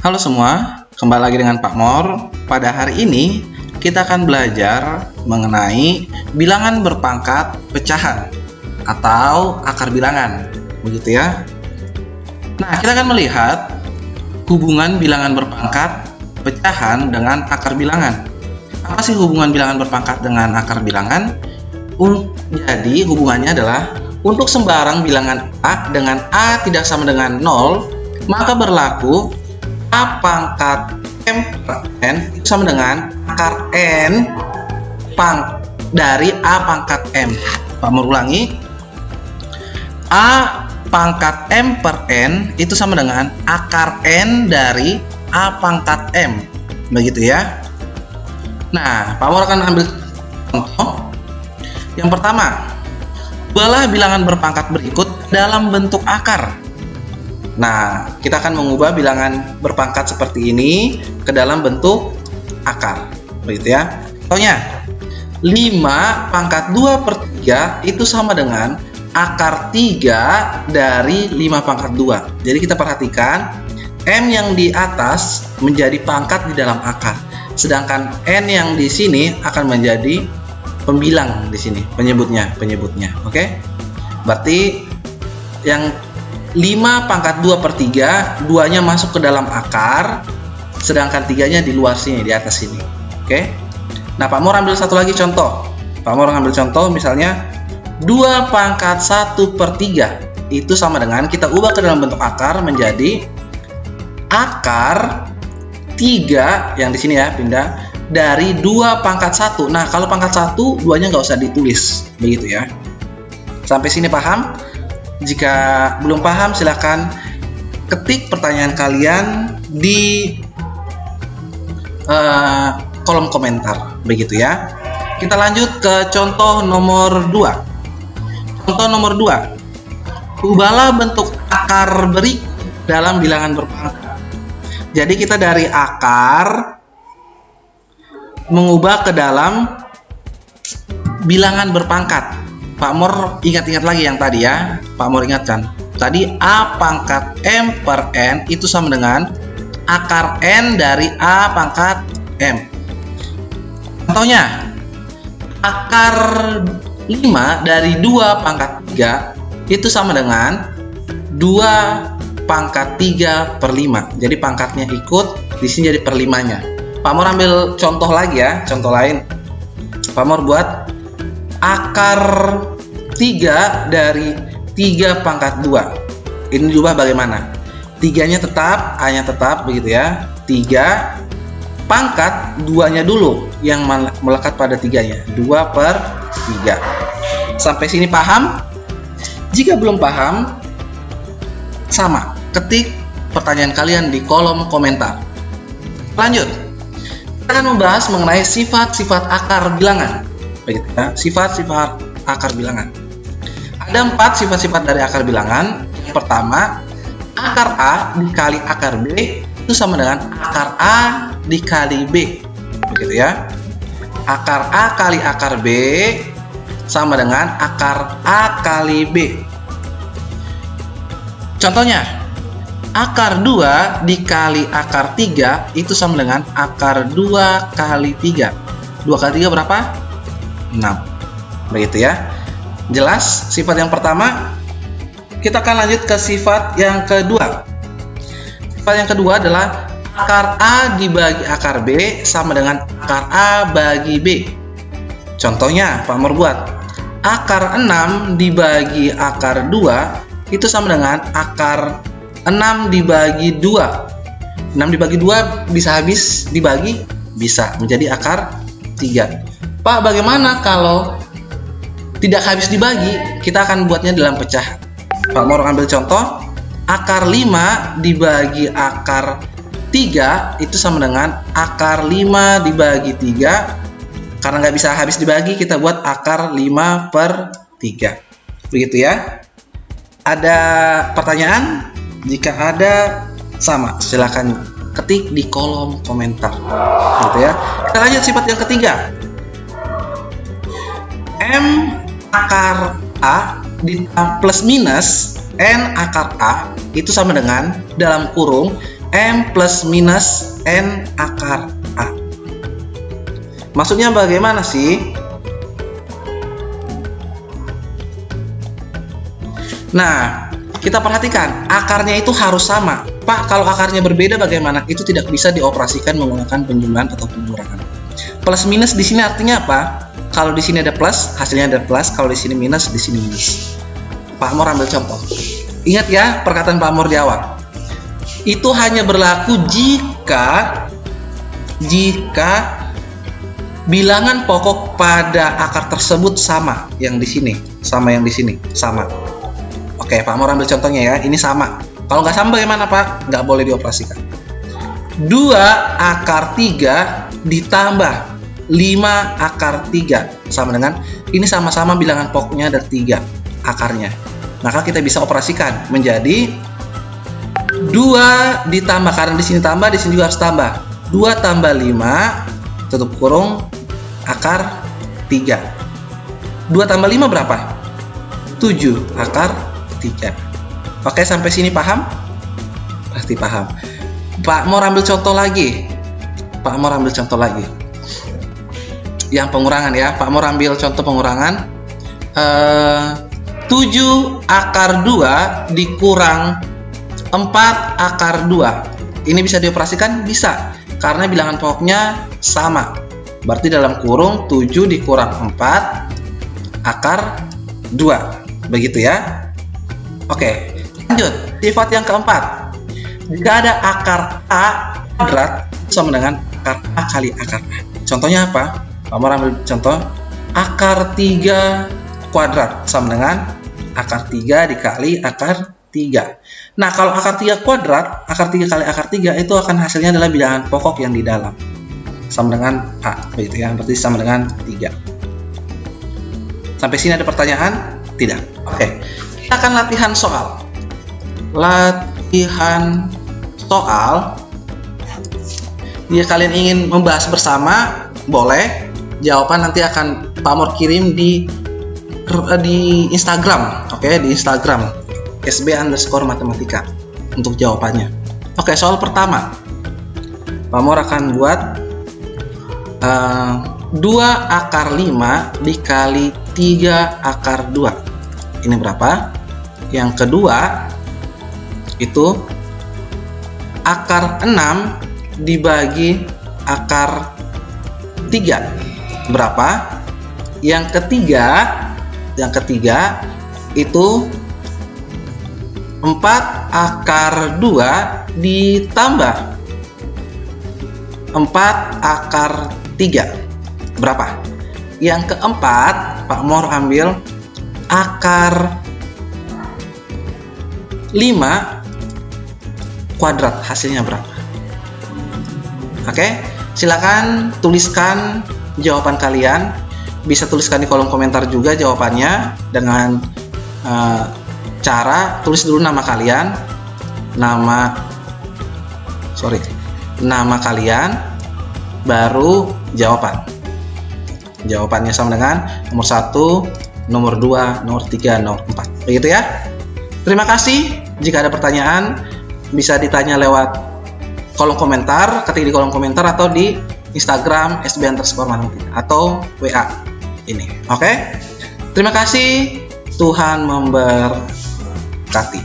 Halo semua, kembali lagi dengan Pak Mor. Pada hari ini kita akan belajar mengenai bilangan berpangkat pecahan atau akar bilangan, begitu ya. Nah, kita akan melihat hubungan bilangan berpangkat pecahan dengan akar bilangan. Apa sih hubungan bilangan berpangkat dengan akar bilangan? Jadi hubungannya adalah untuk sembarang bilangan A dengan A tidak sama dengan 0, maka berlaku A pangkat M per N sama dengan akar N dari A pangkat M. Pak mau ulangi, A pangkat M per N itu sama dengan akar N dari A pangkat M, begitu ya. Nah, Pak Mor akan ambil contoh. Yang pertama, ubahlah bilangan berpangkat berikut dalam bentuk akar. Nah, kita akan mengubah bilangan berpangkat seperti ini ke dalam bentuk akar, begitu ya. Contohnya, 5 pangkat 2 per 3 itu sama dengan akar 3 dari 5 pangkat 2. Jadi kita perhatikan, M yang di atas menjadi pangkat di dalam akar, sedangkan N yang di sini akan menjadi pembilang di sini, penyebutnya. Oke? Berarti yang 5 pangkat 2 per 3, 2-nya masuk ke dalam akar, sedangkan 3-nya di luar sini, di atas sini. Oke? Nah, Pak Mor ambil satu lagi contoh. Pak Mor ambil contoh misalnya 2 pangkat 1 per 3 itu sama dengan, kita ubah ke dalam bentuk akar menjadi akar 3 yang di sini ya, pindah dari 2 pangkat 1. Nah, kalau pangkat 1, 2-nya nggak usah ditulis, begitu ya. Sampai sini paham? Jika belum paham, silahkan ketik pertanyaan kalian di kolom komentar, begitu ya. Kita lanjut ke contoh nomor 2. Contoh nomor 2, ubahlah bentuk akar berikut dalam bilangan berpangkat. Jadi kita dari akar mengubah ke dalam bilangan berpangkat. Pak Mor ingat-ingat lagi yang tadi ya. Pak Mor ingatkan, tadi A pangkat M per N itu sama dengan akar N dari A pangkat M. Contohnya, akar 5 dari 2 pangkat 3 itu sama dengan 2 pangkat 3 per 5. Jadi pangkatnya ikut, di sini jadi per 5-nya. Pak Mor ambil contoh lagi ya, contoh lain. Pak Mor buat akar 3 dari 3 pangkat 2. Ini diubah bagaimana? 3-nya tetap, A-nya tetap, begitu ya. 3 pangkat 2-nya dulu yang melekat pada 3-nya. 2 per 3. Sampai sini paham? Jika belum paham, sama, ketik pertanyaan kalian di kolom komentar. Lanjut, kita akan membahas mengenai sifat-sifat akar bilangan, begitu ya. Sifat-sifat akar bilangan. Ada 4 sifat-sifat dari akar bilangan. Yang pertama, akar A dikali akar B itu sama dengan akar A dikali B, begitu ya. Akar A kali akar B sama dengan akar A kali B. Contohnya, akar 2 dikali akar 3 itu sama dengan akar 2 kali 3. 2 kali 3 berapa? 6. Begitu ya. Jelas sifat yang pertama. Kita akan lanjut ke sifat yang kedua. Sifat yang kedua adalah akar A dibagi akar B sama dengan akar A bagi B. Contohnya, Pak Mor buat akar 6 dibagi akar 2 itu sama dengan akar 6 dibagi 2. 6 dibagi 2 bisa habis dibagi? Bisa, menjadi akar 3. Pak, bagaimana kalau tidak habis dibagi? Kita akan buatnya dalam pecahan. Pak Mor ambil contoh, akar 5 dibagi akar 3 itu sama dengan akar 5 dibagi 3. Karena nggak bisa habis dibagi, kita buat akar 5 per 3. Begitu ya. Ada pertanyaan? Jika ada, sama, silakan ketik di kolom komentar, gitu ya. Kita lanjut sifat yang ketiga. M akar A plus minus N akar A itu sama dengan dalam kurung M plus minus N akar A. Maksudnya bagaimana sih? Nah, kita perhatikan, akarnya itu harus sama. Pak, kalau akarnya berbeda bagaimana? Itu tidak bisa dioperasikan menggunakan penjumlahan atau pengurangan. Plus minus di sini artinya apa? Kalau di sini ada plus, hasilnya ada plus. Kalau di sini minus, di sini minus. Pak Amor ambil contoh. Ingat ya perkataan Pak Amor di awal. Itu hanya berlaku jika bilangan pokok pada akar tersebut sama. Yang di sini, sama yang di sini, sama. Oke, Pak Amor ambil contohnya ya. Ini sama. Kalau nggak sama bagaimana, Pak? Nggak boleh dioperasikan. 2 akar 3 ditambah 5 akar 3 sama dengan, ini sama-sama bilangan pokoknya ada 3 akarnya. Maka kita bisa operasikan menjadi 2 ditambah, karena di sini tambah, di sini juga harus tambah. 2 tambah 5 tutup kurung akar 3. 2 tambah 5 berapa? 7 akar 3. Oke, sampai sini paham? Pasti paham. Pak Amor ambil contoh lagi. Pak Amor ambil contoh lagi. Yang pengurangan ya. Pak Amor ambil contoh pengurangan. 7 akar 2 dikurang 4 akar 2. Ini bisa dioperasikan? Bisa. Karena bilangan pokoknya sama. Berarti dalam kurung 7 dikurang 4 akar 2. Begitu ya. Oke, lanjut. Sifat yang keempat. Jika ada akar A kuadrat sama dengan akar A kali akar A. Contohnya apa? Pak Amor ambil contoh. Akar 3 kuadrat sama dengan akar 3 dikali akar 3. Nah, kalau akar 3 kuadrat, akar 3 kali akar 3 itu akan hasilnya adalah bilangan pokok yang di dalam. Sama dengan A, begitu ya. Berarti sama dengan 3. Sampai sini ada pertanyaan? Tidak. Oke. Kita akan latihan soal. Latihan soal. Jika kalian ingin membahas bersama, boleh. Jawaban nanti akan Pak Amor kirim di Instagram. Oke, di Instagram SB_matematika untuk jawabannya. Oke, soal pertama. Pak Amor akan buat 2 akar 5 dikali 3 akar 2. Ini berapa? Yang kedua itu akar 6 dibagi akar 3. Berapa? Yang ketiga itu 4 akar 2 ditambah 4 akar 3. Berapa? Yang keempat, Pak Amor ambil akar 5 kuadrat, hasilnya berapa? Oke, silakan tuliskan jawaban kalian. Bisa tuliskan di kolom komentar juga jawabannya dengan cara tulis dulu nama kalian, nama kalian, baru jawaban. Jawabannya sama dengan nomor 1, nomor 2, nomor 3, nomor 4. Begitu ya. Terima kasih. Jika ada pertanyaan bisa ditanya lewat kolom komentar, ketik di kolom komentar atau di Instagram SB_matematika atau WA ini. Oke. Terima kasih. Tuhan memberkati.